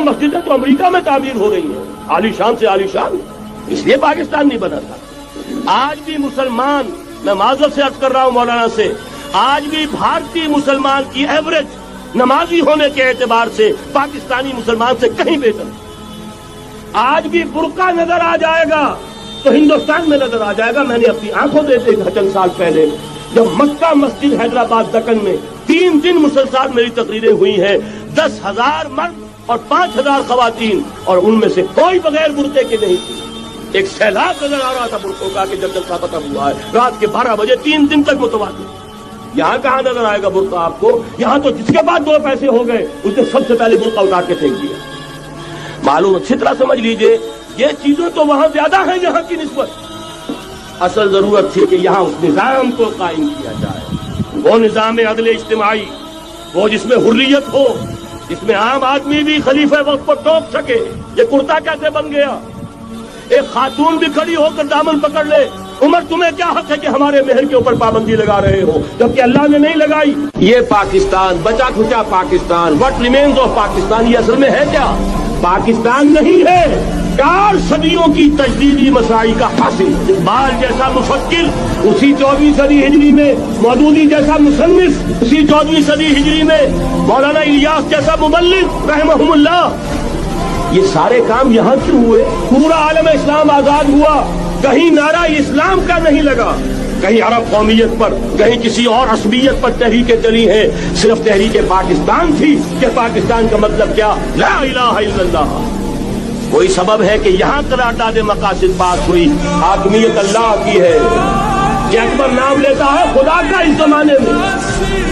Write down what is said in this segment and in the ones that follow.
مسجدیں تو امریکہ میں تعمیر ہو رہی ہیں، عالیشان سے عالیشان، اس لیے پاکستان نہیں بنا تھا۔ آج بھی مسلمان، میں معذرت سے عرض کر رہا ہوں مولانا سے، آج بھی بھارتی مسلمان کی ایوریج نمازی ہونے کے اعتبار سے پاکستانی مسلمان سے کہیں بہتر ہے۔ آج بھی برقع نظر آ جائے گا تو ہندوستان میں نظر آ جائے گا۔ میں نے اپنی آنکھوں دیکھا چند سال پہلے جب مکہ مسجد حیدرآباد دکن میں 3 دن مسلسل میری تقریریں ہوئی ہیں، 10,000 مرد اور 5,000 خواتین، اور ان میں سے کوئی بغیر برقعے کے نہیں تھی۔ ایک سیلاب نظر آ رہا تھا برقعوں کا کہ جب جلسہ ختم ہوا ہے رات کے 12 بجے 3 دن تک متواتر۔ یہاں کہاں نظر آئے گا برقع آپ کو؟ یہاں تو جس کے بعد 2 پیسے ہو گئے اس نے سب سے پہلے برقع اتار کے پھینک دیا۔ معلوم اچھی طرح سمجھ لیجئے، یہ چیزیں تو وہاں زیادہ ہیں یہاں کی نسبت۔ اصل ضرورت تھی کہ یہاں اس نظام کو قائم کیا جائے، وہ نظام عدل اجتماعی، وہ جس میں حریت ہو، جس میں عام آدمی بھی خلیفہ وقت کو ٹوک سکے۔ یہ کرتا کیسے بن گیا؟ ایک خاتون بھی کھڑی ہو کر دامن پکڑ لے، عمر تمہیں کیا حق ہے کہ ہمارے مہر کے اوپر پابندی لگا رہے ہو، جبکہ اللہ نے نہیں لگائی۔ یہ پاکستان، بچا کھچا Pakistan, what remains of Pakistan, یہ اصل میں ہے کیا؟ پاکستان نہیں ہے، 4 صدیوں کی تجدیدی مساعی کا حاصل۔ اقبال جیسا مفکر اسی 14ویں صدی ہجری میں، مودودی جیسا مصنف اسی 14ویں صدی ہجری میں، مولانا الیاس جیسا مبلغ رحمہم اللہ، یہ سارے کام یہاں کیوں ہوئے؟ پورا عالم اسلام آزاد ہوا، کہیں نعرہ اسلام کا نہیں لگا، کہیں عرب قومیت پر، کہیں کسی اور عصبیت پر تحریکیں چلی ہیں، صرف تحریک پاکستان تھی کہ پاکستان کا مطلب کیا؟ لا الہ الا اللہ۔ کوئی سبب ہے کہ یہاں قرارداد مقاصد بات ہوئی، حاکمیت اللہ کی ہے، کہ اکبر نام لیتا ہے خدا کا اس زمانے میں۔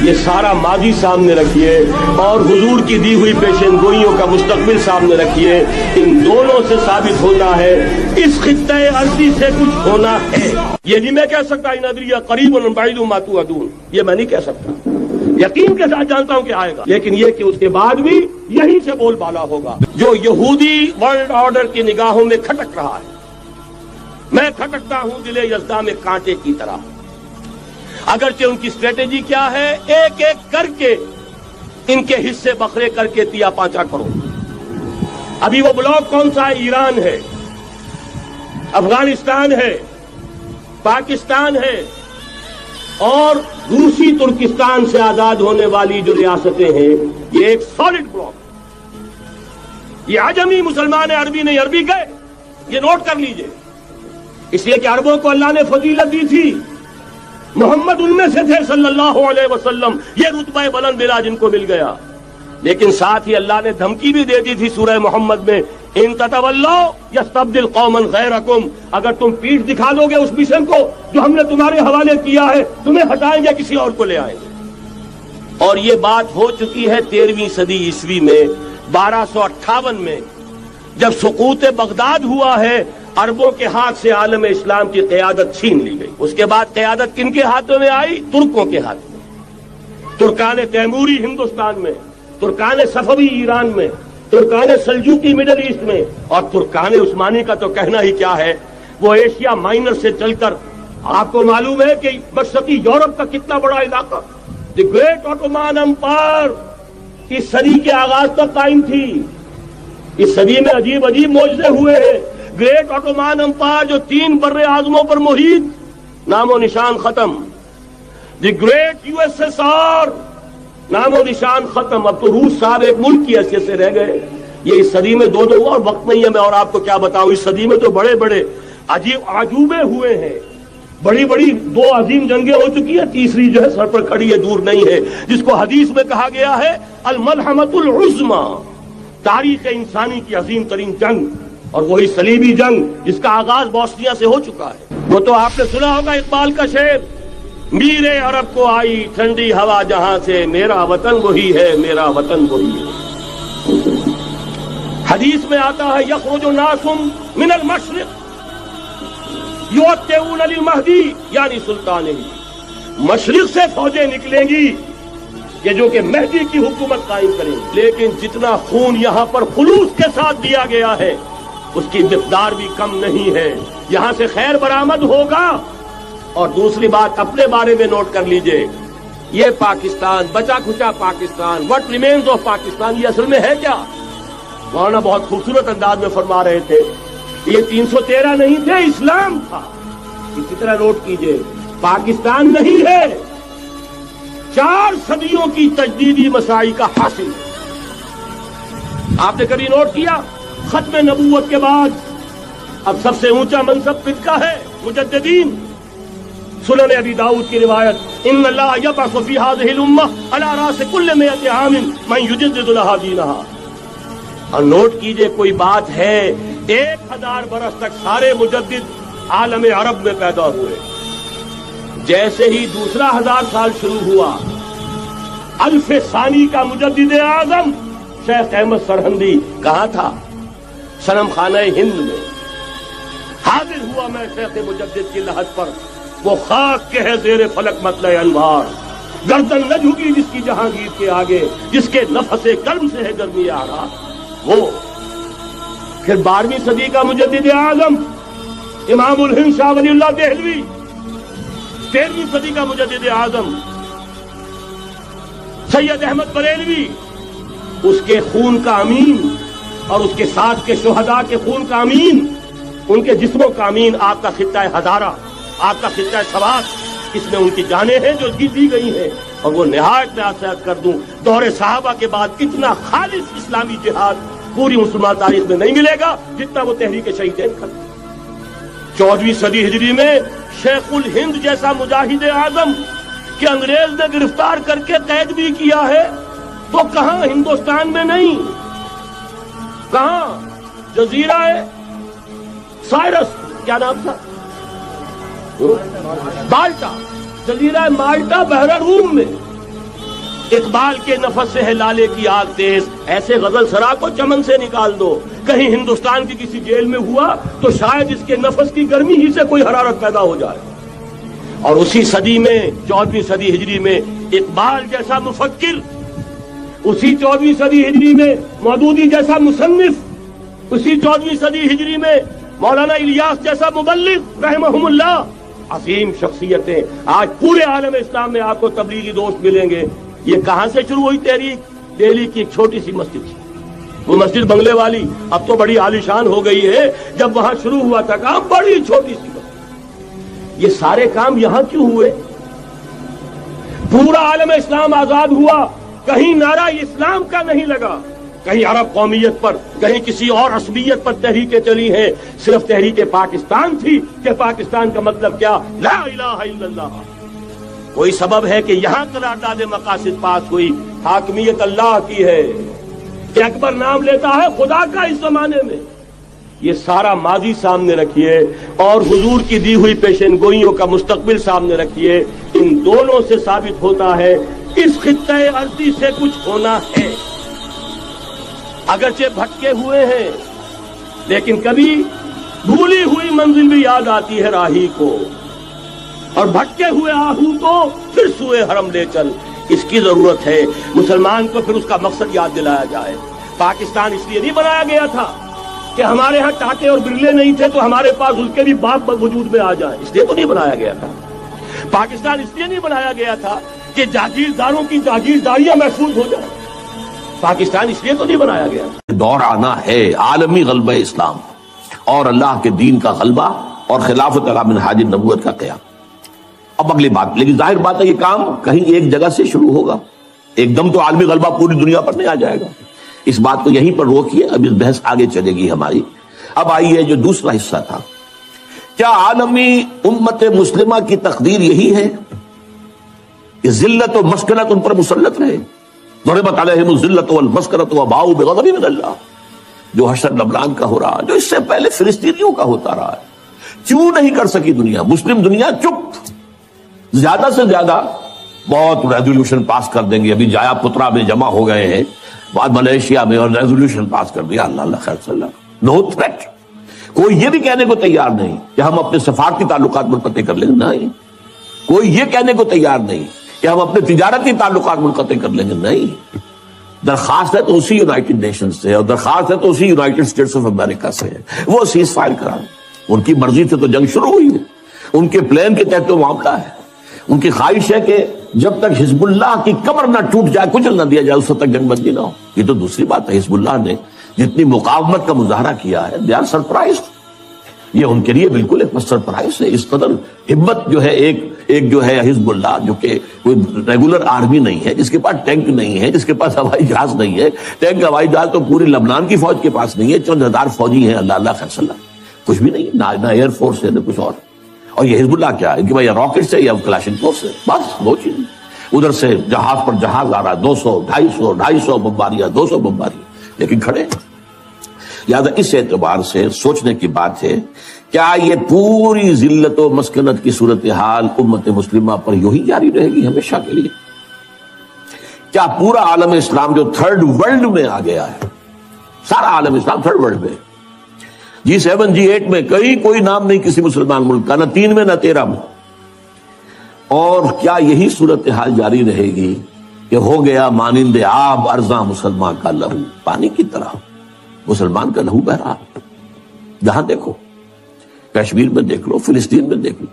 یہ سارا ماضی سامنے رکھیے اور حضور کی دی ہوئی پیشن گوئیوں کا مستقبل سامنے رکھیے، ان دونوں سے ثابت ہوتا ہے اس خطہ ارضی سے کچھ ہونا ہے۔ یہ نہیں میں کہہ سکتا ان ادری قریب بعید ما توعدون، یہ میں نہیں کہہ سکتا، یقین کے ساتھ جانتا ہوں کہ آئے گا، لیکن یہ کہ اس کے بعد بھی یہیں سے بول بالا ہوگا۔ جو یہودی ورلڈ آرڈر کی نگاہوں میں کھٹک رہا ہے، میں کھٹکتا ہوں دل یزداں میں کانٹے کی طرح۔ اگرچہ ان کی اسٹریٹجی کیا ہے؟ ایک ایک کر کے ان کے حصے بکھرے کر کے تیا پانچا کرو۔ ابھی وہ بلاک کون سا ہے؟ ایران ہے، افغانستان ہے، پاکستان ہے، اور روسی ترکستان سے آزاد ہونے والی جو ریاستیں ہیں، یہ ایک سالڈ بلاک۔ یہ عجمی مسلمان عربی نہیں، عربی گئے، یہ نوٹ کر لیجئے، اس لیے کہ عربوں کو اللہ نے فضیلت دی تھی، محمد ان میں سے تھے صلی اللہ علیہ وسلم، یہ رتبہ بلند ملا جن کو مل گیا۔ لیکن ساتھ ہی اللہ نے دھمکی بھی دے دی تھی سورہ محمد میں، ان تتولوا یستبدل قوما غیرکم، اگر تم پیٹھ دکھا دو گے اس مشن کو جو ہم نے تمہارے حوالے کیا ہے، تمہیں ہٹائیں گے، کسی اور کو لے آئیں گے۔ اور یہ بات ہو چکی ہے 13ویں صدی عیسوی میں، 1258 میں جب سقوط بغداد ہوا ہے، عربوں کے ہاتھ سے عالم اسلام کی قیادت چھین لی گئی۔ اس کے بعد قیادت کن کے ہاتھوں میں آئی؟ ترکوں کے ہاتھ میں۔ ترکان تیموری ہندوستان میں، ترکان صفوی ایران میں، ترکان سلجوقی مڈل ایسٹ میں، اور ترکان عثمانی کا تو کہنا ہی کیا ہے، وہ ایشیا مائنر سے چل کر آپ کو معلوم ہے کہ مشرقی یورپ کا کتنا بڑا علاقہ، دی گریٹ آٹومان امپائر اس صدی کے آغاز تک قائم تھی۔ اس صدی میں عجیب عجیب معجزے ہوئے ہیں۔ گریٹ آٹومان امپائر جو 3 بر اعظموں پر محیط، نام و نشان ختم۔ The great U S S R, نام و نشان ختم۔ اب تو روس صاحب ایک ملک کی حیثیت سے رہ گئے۔ یہ اس صدی میں دو اور وقت نہیں ہے میں اور آپ کو کیا بتاؤں، اس صدی میں تو بڑے بڑے عجیب عجوبے ہوئے ہیں، بڑی بڑی 2 عظیم جنگیں ہو چکی ہیں، تیسری جو ہے سر پر کھڑی ہے، دور نہیں ہے، جس کو حدیث میں کہا گیا ہے الملحمۃ العظمی، تاریخ انسانی کی عظیم ترین جنگ، اور وہی صلیبی جنگ جس کا آغاز بوسنیا سے ہو چکا ہے۔ وہ تو آپ نے سنا ہوگا اقبال کا شعر، میرے عرب کو آئی ٹھنڈی ہوا جہاں سے، میرا وطن وہی ہے، میرا وطن وہی ہے۔ حدیث میں آتا ہے یخرج الناس من المشرق یؤتون للمہدی یعنی سلطانہ، مشرق سے فوجیں نکلیں گی کہ جو کہ مہدی کی حکومت قائم کریں گے، لیکن جتنا خون یہاں پر خلوص کے ساتھ دیا گیا ہے اس کی مقدار بھی کم نہیں ہے۔ یہاں سے خیر برآمد ہوگا۔ اور دوسری بات اپنے بارے میں نوٹ کر لیجئے، یہ پاکستان، بچا کھچا Pakistan, what remains of Pakistan, یہ اصل میں ہے کیا؟ مولانا بہت خوبصورت انداز میں فرما رہے تھے یہ 313 نہیں تھے، اسلام تھا. اسی طرح نوٹ کیجئے پاکستان نہیں ہے، 4 صدیوں کی تجدیدی مساعی کا حاصل. آپ نے کبھی نوٹ کیا ختم نبوت کے بعد اب سب سے اونچا منصب کس کا ہے؟ مجددین. سنن ابی داؤد کی روایت ان اللہ یبعث فی هذه الامہ علی راس کل 100 عام من یجدد لها دینها. اور نوٹ کیجئے کوئی بات ہے 1000 برس تک سارے مجدد عالم عرب میں پیدا ہوئے. جیسے ہی دوسرا 1000 سال شروع ہوا، الف ثانی کا مجدد اعظم شیخ احمد سرہندی کہاں تھا؟ صنم خانہ ہند میں حاضر ہوا. میں شیخ مجدد کی لحد پر وہ خاک کے ہے زیر فلک مطلع انوار، گردن نہ جھکی جس کی جہانگیر کے آگے، جس کے نفس گرم سے ہے گرمی آ رہا وہ. پھر 12ویں صدی کا مجدد اعظم امام الہند شاہ ولی اللہ دہلوی، 13ویں صدی کا مجدد اعظم سید احمد بریلوی، اس کے خون کا امین اور اس کے ساتھ کے شہداء کے خون کا امین، ان کے جسموں کا امین آپ کا خطہ ہزارہ، آپ کا خطہ سوات، اس میں ان کی جانیں ہیں جو دی گئی ہیں. اور وہ نہایت میں آپ سے عرض کر دوں دور صحابہ کے بعد اتنا خالص اسلامی جہاد پوری مسلمان تاریخ میں نہیں ملے گا جتنا وہ تحریک شہیدین کا. 14ویں صدی ہجری میں شیخ الہند جیسا مجاہد اعظم کہ انگریز نے گرفتار کر کے قید بھی کیا ہے تو کہاں ہندوستان میں نہیں، کہاں جزیرہ ہے سائرس، کیا نام تھا؟ مالٹا، جزیرہ مالٹا بحر روم میں. اقبال کے نفس سے ہے لالے کی آگ تیز، ایسے غزل سرا کو چمن سے نکال دو. کہیں ہندوستان کی کسی جیل میں ہوا تو شاید اس کے نفس کی گرمی ہی سے کوئی حرارت پیدا ہو جائے. اور اسی صدی میں 14ویں صدی ہجری میں اقبال جیسا مفکر، اسی 14ویں صدی ہجری میں مودودی جیسا مصنف، اسی 14ویں صدی ہجری میں مولانا الیاس جیسا مبلغ رحمہم اللہ، عظیم شخصیتیں آج پورے عالم اسلام میں آپ کو تبلیغی دوست ملیں گے. یہ کہاں سے شروع ہوئی تحریک؟ دہلی کی ایک چھوٹی سی مسجد تھی، وہ مسجد بنگلے والی اب تو بڑی عالیشان ہو گئی ہے. جب وہاں شروع ہوا تھا کام بڑی چھوٹی سی مسجد. یہ سارے کام یہاں کیوں ہوئے؟ پورا عالم اسلام آزاد ہوا، کہیں نعرہ اسلام کا نہیں لگا، کہیں عرب قومیت پر، کہیں کسی اور عصبیت پر تحریکیں چلی ہیں. صرف تحریک پاکستان تھی کہ پاکستان کا مطلب کیا؟ لا الہ الا اللہ. کوئی سبب ہے کہ یہاں قرارداد مقاصد پاس ہوئی، حاکمیت اللہ کی ہے کہ اکبر نام لیتا ہے خدا کا اس زمانے میں. یہ سارا ماضی سامنے رکھیے اور حضور کی دی ہوئی پیشن گوئیوں کا مستقبل سامنے رکھیے. ان دونوں سے ثابت ہوتا ہے اس خطہ ارضی سے کچھ ہونا ہے. اگرچہ بھٹکے ہوئے ہیں لیکن کبھی بھولی ہوئی منزل بھی یاد آتی ہے راہی کو، اور بھٹکے ہوئے آہو کو پھر سوئے حرم لے چل. اس کی ضرورت ہے مسلمان کو پھر اس کا مقصد یاد دلایا جائے. پاکستان اس لیے نہیں بنایا گیا تھا کہ ہمارے ہاں ٹاٹے اور برلے نہیں تھے تو ہمارے پاس اس کے بھی باپ وجود میں آ جائیں، اس لیے تو نہیں بنایا گیا تھا. پاکستان اس لیے نہیں بنایا گیا تھا کہ جاگیرداروں کی جاگیرداریاں محفوظ ہو جائیں. پاکستان اس لیے تو نہیں بنایا گیا. دور آنا ہے عالمی غلبہ اسلام اور اللہ کے دین کا غلبہ اور خلافت علی منہاج النبوت کا قیام. اب اگلی بات، لیکن ظاہر بات ہے یہ کام کہیں ایک جگہ سے شروع ہوگا، ایک دم تو عالمی غلبہ پوری دنیا پر نہیں آ جائے گا. اس بات کو یہیں پر روکیے، اب اس بحث آگے چلے گی ہماری. اب آئیے جو دوسرا حصہ تھا، کیا عالمی امت مسلمہ کی تقدیر یہی ہے کہ ذلت و مسکنت ان پر مسلط رہے؟ ضربت علیہم الذلۃ والمسکنۃ وباؤوا بغضب من اللہ، جو حشر لبنان کا ہو رہا، جو اس سے پہلے فلسطینیوں کا ہوتا رہا ہے. کیوں نہیں کر سکی دنیا؟ مسلم دنیا چپ، زیادہ سے زیادہ بہت ریزولوشن پاس کر دیں گے. ابھی جایا پترا میں جمع ہو گئے ہیں، بعد ملیشیا میں، اور ریزولوشن پاس کر دیا. اللہ اللہ خیر صلی اللہ. No threat. کوئی یہ بھی کہنے کو تیار نہیں کہ ہم اپنے سفارتی تعلقات منقطع کر لیں گے، نہیں. کوئی یہ کہنے کو تیار نہیں کہ ہم اپنے تجارتی تعلقات منقطع کر لیں گے، نہیں. درخواست ہے تو اسی یونائٹڈ نیشن سے، اور درخواست ہے تو اسی یونائٹڈ اسٹیٹس آف امریکہ سے، وہ سیز فائر کرائیں. ان کی مرضی سے تو جنگ شروع ہوئی ہے، ان کے پلان کے تحت تو معاملہ ہے. ان کی خواہش ہے کہ جب تک حزب اللہ کی کمر نہ ٹوٹ جائے، کچل نہ دیا جائے، اس وقت تک جنگ بندی نہ ہو. یہ تو دوسری بات ہے. حزب اللہ نے جتنی مقاومت کا مظاہرہ کیا ہے، دے آر سرپرائزڈ. یہ ان کے لیے بالکل ایک سرپرائز ہے. اس قدر ہمت جو ہے ایک جو ہے حزب اللہ، جو کہ کوئی ریگولر آرمی نہیں ہے، جس کے پاس ٹینک نہیں ہے، جس کے پاس ہوائی جہاز نہیں ہے. ٹینک ہوائی جہاز تو پوری لبنان کی فوج کے پاس نہیں ہے، چند ہزار فوجی ہیں، اللہ خیر صلی اللہ، کچھ بھی نہیں، نہ ایئر فورس ہے نہ کچھ اور یہ حزب اللہ کیا ہے کہ بھائی راکٹ سے یا کلاشنکوف سے، بس وہ چیز. ادھر سے جہاز پر جہاز آ رہا ہے، 200 250 بمباریاں، 200 بمباریاں، لیکن کھڑے. لہٰذا اس اعتبار سے سوچنے کی بات ہے، کیا یہ پوری ذلت و مسکنت کی صورتحال امت مسلمہ پر یوں ہی جاری رہے گی ہمیشہ کے لیے؟ کیا پورا عالم اسلام جو تھرڈ ورلڈ میں آ گیا ہے، سارا عالم اسلام تھرڈ ورلڈ میں، G7 G8 میں کہیں کوئی نام نہیں کسی مسلمان ملک کا، نہ 3 میں نہ 13 میں، اور کیا یہی صورتحال جاری رہے گی کہ ہو گیا مانند آب ارزاں مسلمان کا لہو، پانی کی طرح مسلمان کا لہو بہ رہا. جہاں دیکھو، کشمیر میں دیکھ لو، فلسطین میں دیکھ لو.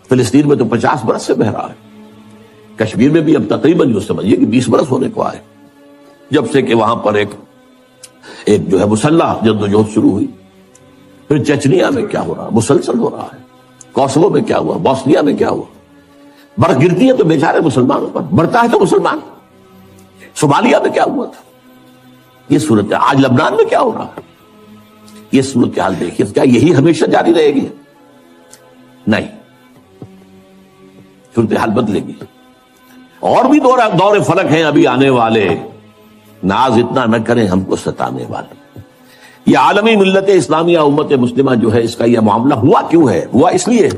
فلسطین میں تو 50 برس سے بہ رہا ہے. کشمیر میں بھی اب تقریباً جو سمجھیے کہ 20 برس ہونے کو آئے جب سے کہ وہاں پر ایک جو ہے مسلح جدوجہد شروع ہوئی. پھر چچنیا میں کیا ہو رہا، مسلسل ہو رہا ہے. کوسوو میں کیا ہوا، بوسنیا میں کیا ہوا. برف گرتی ہے تو بیچارے مسلمانوں پر، برتا ہے تو مسلمان. صومالیہ میں کیا ہوا تھا. یہ صورت آج لبنان میں کیا ہو رہا ہے. یہ صورتحال دیکھیے، کیا یہی ہمیشہ جاری رہے گی؟ نہیں، صورتحال بدلے گی. اور بھی دور فلک ہیں ابھی آنے والے. ناز اتنا نہ کریں ہم کو ستانے والے. یہ عالمی ملت اسلامیہ امت مسلمہ جو ہے، اس کا یہ معاملہ ہوا کیوں ہے؟ ہوا اس لیے،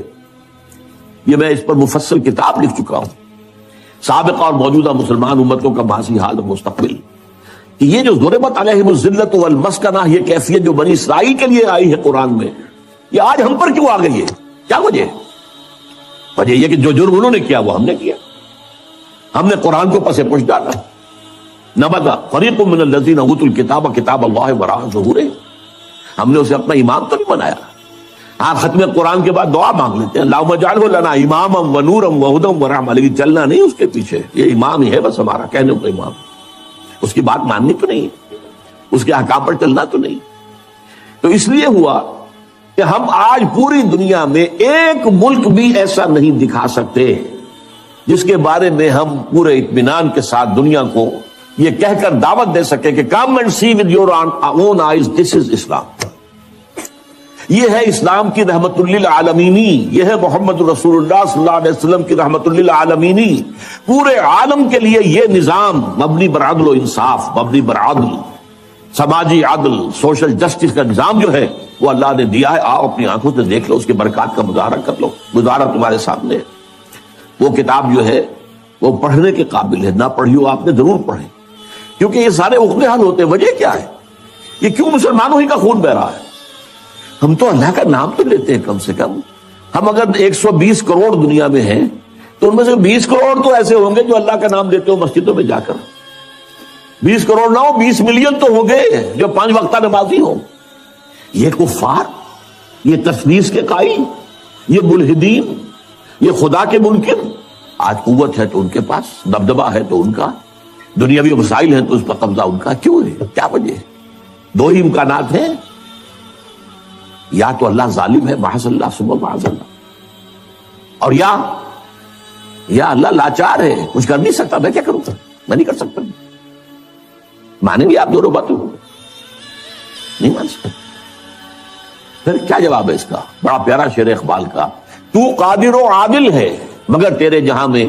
یہ میں اس پر مفصل کتاب لکھ چکا ہوں، سابقہ اور موجودہ مسلمان امتوں کا ماضی حال اور مستقبل، کہ یہ جو ضربت علیہم الذلۃ والمسکنہ، یہ کیفیت جو بنی اسرائیل کے لیے آئی ہے قرآن میں، یہ آج ہم پر کیوں آ گئی ہے؟ کیا وجہ ہے؟ وجہ یہ کہ جو جرم انہوں نے کیا وہ ہم نے کیا. ہم نے قرآن کو پس پش ڈالا. نبذ فریق من الذین اوتوا الکتاب کتاب اللہ وراء ظہورہم، ہم نے اسے اپنا امام تو نہیں بنایا. ہاں، ختم قرآن کے بعد دعا مانگ لیتے ہیں، اللہم اجعلہ لنا اماما ونورا وہدی ورحمۃ، لیکن چلنا نہیں اس کے پیچھے. یہ امام ہی ہے بس ہمارا، کہنے کو امام، اس کی بات ماننی تو نہیں، اس کے احکام پر چلنا تو نہیں. تو اس لیے ہوا کہ ہم آج پوری دنیا میں ایک ملک بھی ایسا نہیں دکھا سکتے جس کے بارے میں ہم پورے اطمینان کے ساتھ دنیا کو یہ کہہ کر دعوت دے سکے کہ come and see with your own eyes, this is Islam. یہ ہے اسلام کی رحمت للعالمینی، یہ ہے محمد رسول اللہ صلی اللہ علیہ وسلم کی رحمت للعالمینی. پورے عالم کے لیے یہ نظام مبنی بر عدل و انصاف، مبنی بر عدل، سماجی عدل، سوشل جسٹس کا نظام جو ہے وہ اللہ نے دیا ہے. آؤ اپنی آنکھوں سے دیکھ لو، اس کے برکات کا مظاہرہ کر لو. مظاہرہ تمہارے سامنے ہے. وہ کتاب جو ہے وہ پڑھنے کے قابل ہے، نہ پڑھی ہو آپ نے ضرور پڑھیں، کیونکہ یہ سارے عقدے حل ہوتے ہیں. وجہ کیا ہے؟ یہ کیوں مسلمانوں ہی کا خون بہ رہا ہے؟ ہم تو اللہ کا نام تو لیتے ہیں کم سے کم. ہم اگر 120 کروڑ دنیا میں ہیں تو ان میں سے 20 کروڑ تو ایسے ہوں گے جو اللہ کا نام لیتے ہو مسجدوں میں جا کر. 20 کروڑ نہ ہو، 20 ملین تو ہوں گے جو 5 وقتہ نمازی ہوں. یہ کفار، یہ تثلیث کے قائل، یہ ملحدین، یہ خدا کے منکر، آج قوت ہے تو ان کے پاس، دبدبہ ہے تو ان کا، دنیاوی وسائل ہیں تو اس پر قبضہ ان کا. کیوں ہے؟ کیا وجہ ہے؟ دو ہی امکانات ہیں، یا تو اللہ ظالم ہے معاذ اللہ ثم معاذ اللہ، اور یا اللہ لاچار ہے، کچھ کر نہیں سکتا. میں کیا کروں؟ میں نہیں کر سکتا. مانیں گے آپ دونوں باتوں کو؟ نہیں مان سکتے. پھر کیا جواب ہے اس کا؟ بڑا پیارا شعر اقبال کا، تو قادر و عادل ہے مگر تیرے جہاں میں